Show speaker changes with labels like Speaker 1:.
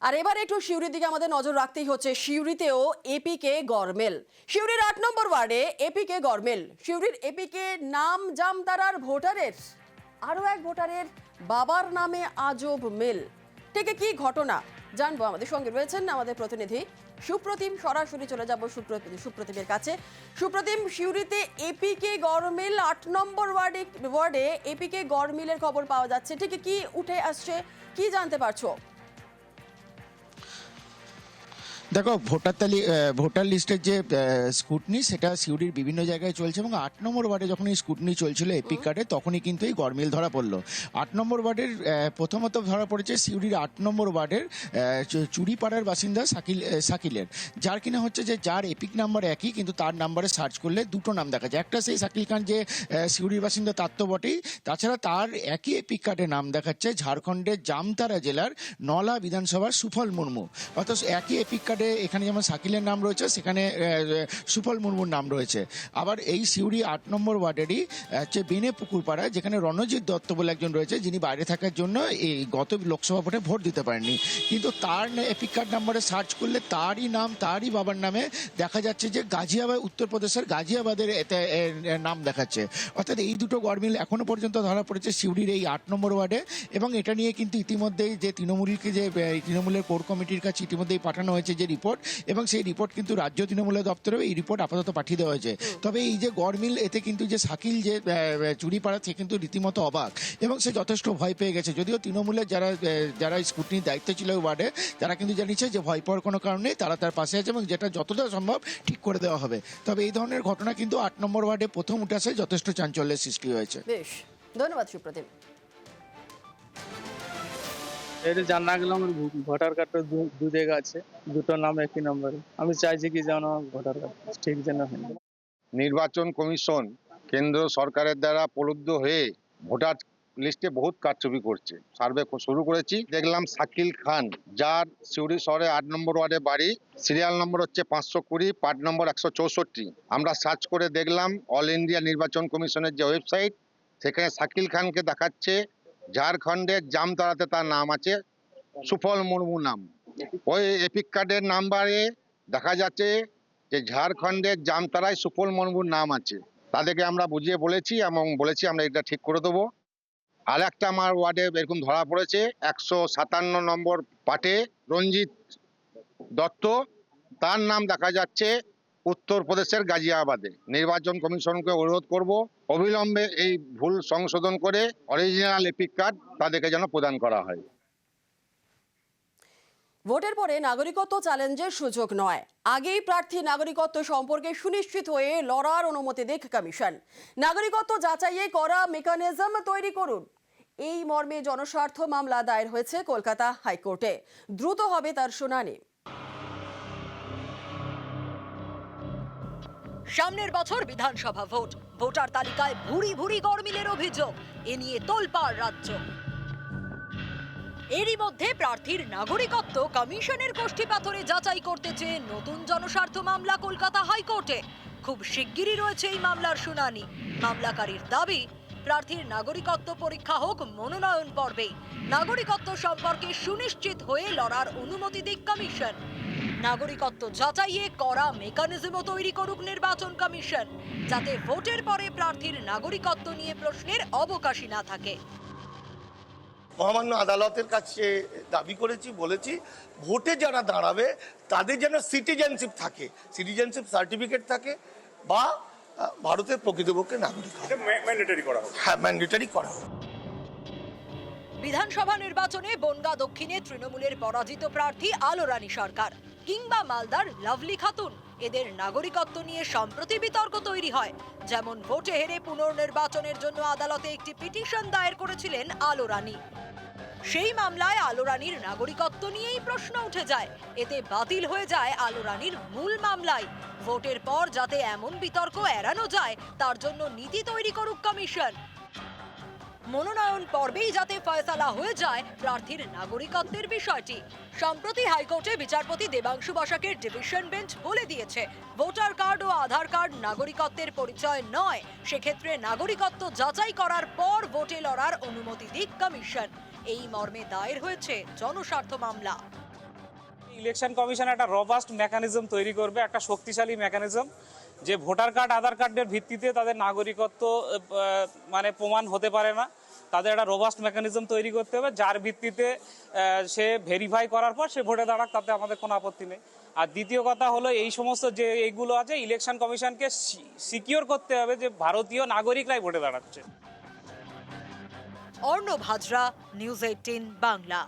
Speaker 1: আর এবারে একটু সিউড়ির দিকে আমাদের নজর রাখতেই হচ্ছে। সিউড়িতেও এপিকে গরমেল। সিউড়ির ৮ নম্বর ওয়ার্ডে এপিকে গরমেল। সিউড়ির এপিকে নাম জামতারার ভোটারের আরও এক ভোটারের বাবার নামে আজব মেল। ঠিক কি ঘটনা জানবো। আমাদের সঙ্গে রয়েছেন আমাদের প্রতিনিধি সুপ্রতিম। সরাসরি চলে যাব সুপ্রতিমের কাছে। সুপ্রতিম, সিউড়িতে এপিকে গরমিল ৮ নম্বর ওয়ার্ডে এপিকে গরমিলের খবর পাওয়া যাচ্ছে, ঠিক কি উঠে আসছে, কি জানতে পারছো?
Speaker 2: দেখো, ভোটার লিস্টের যে স্কুটনি সেটা সিউড়ির বিভিন্ন জায়গায় চলছে এবং ৮ নম্বর ওয়ার্ডে যখন এই স্কুটনি চলছিল এপিক কার্ডে তখনই কিন্তু এই গরমিল ধরা পড়লো। ৮ নম্বর ওয়ার্ডের প্রথমত ধরা পড়েছে সিউড়ির ৮ নম্বর ওয়ার্ডের চুরিপাড়ার বাসিন্দা শাকিলের, যার কিনা হচ্ছে যে যার এপিক নাম্বার একই, কিন্তু তার নাম্বারে সার্চ করলে দুটো নাম দেখা যায়। একটা সেই শাকিল খান যে সিউড়ির বাসিন্দা, তার তো বটেই, তাছাড়া তার একই এপিক কার্ডে নাম দেখাচ্ছে ঝাড়খণ্ডের জামতারা জেলার নলা বিধানসভার সুফল মুর্মু। অর্থাৎ একই এপিক কার্ডে এখানে যেমন শাকিলের নাম রয়েছে সেখানে সুফল মুর্মুর নাম রয়েছে। আবার এই সিউড়ি ৮ নম্বর ওয়ার্ডেরই হচ্ছে বেনে পুকুরপাড়া, যেখানে রণজিৎ দত্ত বলে একজন রয়েছে, যিনি বাইরে থাকার জন্য এই গত লোকসভা ভোটে ভোট দিতে পারেননি, কিন্তু তার এপিক কার্ড নাম্বারে সার্চ করলে তারই নাম, তারই বাবার নামে দেখা যাচ্ছে যে গাজিয়াবাদ, উত্তরপ্রদেশের গাজিয়াবাদের নাম দেখাচ্ছে। অর্থাৎ এই দুটো গরমিল এখনো পর্যন্ত ধরা পড়েছে সিউড়ির এই ৮ নম্বর ওয়ার্ডে। এবং এটা নিয়ে কিন্তু ইতিমধ্যেই যে তৃণমূলের কোর কমিটির কাছে ইতিমধ্যেই পাঠানো হয়েছে যে রিপোর্ট, এবং সেই রিপোর্ট কিন্তু রাজ্য তৃণমূলের দপ্তরেও এই রিপোর্ট আপাতত পাঠিয়ে দেওয়া হয়েছে। তবে এই যে গরমিল, এতে কিন্তু যে শাকিল যে চুরিপাড়া, সে কিন্তু রীতিমতো অবাক এবং সে যথেষ্ট ভয় পেয়ে গেছে। যদিও তৃণমূলের যারা স্কুটনির দায়িত্ব ছিল ওয়ার্ডে, তারা কিন্তু জানিয়েছে যে ভয় পাওয়ার কোনো কারণে তারা তার পাশে আছে এবং যেটা যতটা সম্ভব ঠিক করে দেওয়া হবে। তবে এই ধরনের ঘটনা কিন্তু ৮ নম্বর ওয়ার্ডে প্রথম উঠে আসে, যথেষ্ট চাঞ্চল্যের সৃষ্টি হয়েছে।
Speaker 1: বেশ, ধন্যবাদ সুপ্রতিম।
Speaker 3: এটা জানা গেল আমার ভোটার কার্ডটা দু জায়গা আছে, দুটো নাম একই নম্বরে। আমি চাইছি কি যেন ভোটার কার্ড ঠিক যেন হয়।
Speaker 4: নির্বাচন কমিশন কেন্দ্র সরকারের দ্বারা প্রলুব্ধ হয়ে ভোটার লিস্টে বহুত কারচুপি করছে। সার্ভে শুরু করেছি, দেখলাম শাকিল খান, যার সিউড়ি শহরে ৮ নম্বর ওয়ার্ডে বাড়ি, সিরিয়াল নম্বর হচ্ছে 520, পার্ট নম্বর 164। আমরা সার্চ করে দেখলাম অল ইন্ডিয়া নির্বাচন কমিশনের যে ওয়েবসাইট, সেখানে শাকিল খানকে দেখাচ্ছে ঝাড়খণ্ডের জামতারাতে তার নাম আছে সুফল মুর্মু নাম। ওই এপিক কার্ডের নাম্বারে দেখা যাচ্ছে যে ঝাড়খণ্ডের জামতারায় সুফল মুর্মুর নাম আছে। তাদেরকে আমরা বুঝিয়ে বলেছি এবং বলেছি আমরা এটা ঠিক করে দেবো। আর একটা আমার ওয়ার্ডে এরকম ধরা পড়েছে 157 নম্বর পাটে রঞ্জিত দত্ত, তার নাম দেখা যাচ্ছে উত্তরপ্রদেশের গাজিয়াবাদে। নির্বাচন কমিশনকে অনুরোধ করব অবিলম্বে এই ভুল সংশোধন করে অরিজিনাল এপিক কার্ড তাদেরকে যেন প্রদান করা হয়।
Speaker 1: ভোটের পরে নাগরিকত্ব চ্যালেঞ্জের সুযোগ নয়, আগেই প্রার্থী নাগরিকত্ব সম্পর্কে সুনিশ্চিত হয়ে লড়ার অনুমতি দিক কমিশন। নাগরিকত্ব যাচাইয়ে করা মেকানিজম তৈরি করুন, এই মর্মে জনস্বার্থ মামলা দায়ের হয়েছে কলকাতা হাইকোর্টে। দ্রুত হবে তার শুনানি।
Speaker 5: সামনের বছর বিধানসভা ভোট, ভোটার তালিকায় ভুরি ভুরি গরমিলের অভিযোগ, এ নিয়ে তোলপাড় রাজ্য। এরই মধ্যে প্রার্থীর নাগরিকত্ব কমিশনের কোষ্ঠী পাথরে যাচাই করতে চেয়ে নতুন জনস্বার্থ মামলা কলকাতা হাইকোর্টে। খুব শিগগিরই রয়েছে এই মামলার শুনানি। মামলাকারীর দাবি, প্রার্থীর নাগরিকত্ব পরীক্ষা হোক মনোনয়ন পর্বেই, নাগরিকত্ব সম্পর্কে সুনিশ্চিত হয়ে লড়ার অনুমতি দিক কমিশন। নাগরিকত্ব যাচাইয়ে করা মেকানিজমও তৈরি করুক নির্বাচন কমিশন, যাতে ভোটের পরে প্রার্থীর নাগরিকত্ব নিয়ে প্রশ্নের অবকাশই না থাকে।
Speaker 6: মহামান্য আদালতের কাছে দাবি করেছি, বলেছি ভোটে যারা দাঁড়াবে তাদের যেন সিটিজেনশিপ থাকে, সিটিজেনশিপ সার্টিফিকেট থাকে, বা ভারতের প্রকৃতপক্ষে নাগরিক ম্যান্ডেটরি করা হোক। হ্যাঁ, ম্যান্ডেটরি করা হোক।
Speaker 5: বিধানসভা নির্বাচনে বনগাঁ দক্ষিণে তৃণমূলের পরাজিত প্রার্থী আলো রানী সরকার কিংবা মালদার লাভলি খাতুন, এদের নাগরিকত্ব নিয়ে সম্প্রতি বিতর্ক তৈরি হয়। যেমন ভোটে হেরে পুনর্নির্বাচনের জন্য আদালতে একটি পিটিশন দায়ের করেছিলেন আলো রানী। সেই মামলায় আলো রানীর নাগরিকত্ব নিয়েই প্রশ্ন উঠে যায়, এতে বাতিল হয়ে যায় আলো রানীর মূল মামলাই। ভোটের পর যাতে এমন বিতর্ক এড়ানো যায়, তার জন্য নীতি তৈরি করুক কমিশন। মনোনয়ন পর্বেই যাতে ফয়সালা হয়ে যায় প্রার্থীর নাগরিকত্বের বিষয়টি। সম্প্রতি হাইকোর্টে বিচারপতি দেবাংশু বসাকের ডিভিশন বেঞ্চ বলে দিয়েছে, ভোটার কার্ড ও আধার কার্ড নাগরিকত্বের পরিচয় নয়, সেক্ষেত্রে নাগরিকত্ব যাচাই করার পর ভোটে লড়ার অনুমতি দিক কমিশন। এই মর্মে দায়ের হয়েছে জনস্বার্থ মামলা।
Speaker 7: ইলেকশন কমিশন একটা রবাস্ট মেকানিজম তৈরি করবে, একটা শক্তিশালী মেকানিজম, যে ভোটার কার্ড আধার কার্ডের ভিত্তিতে তাদের নাগরিকত্ব মানে প্রমাণ হতে পারে না। তাদের একটা রবাস্ট মেকানিজম তৈরি করতে হবে, যার ভিত্তিতে সে ভেরিফাই করার পর সে ভোটে দাঁড়াক, তাতে আমাদের কোনো আপত্তি নেই। আর দ্বিতীয় কথা হলো, এই সমস্ত যে এইগুলো আছে, ইলেকশন কমিশনকে সিকিউর করতে হবে যে ভারতীয় নাগরিকরাই ভোটে দাঁড়াচ্ছে।
Speaker 5: অর্ণব হাজরা, নিউজ 18 বাংলা।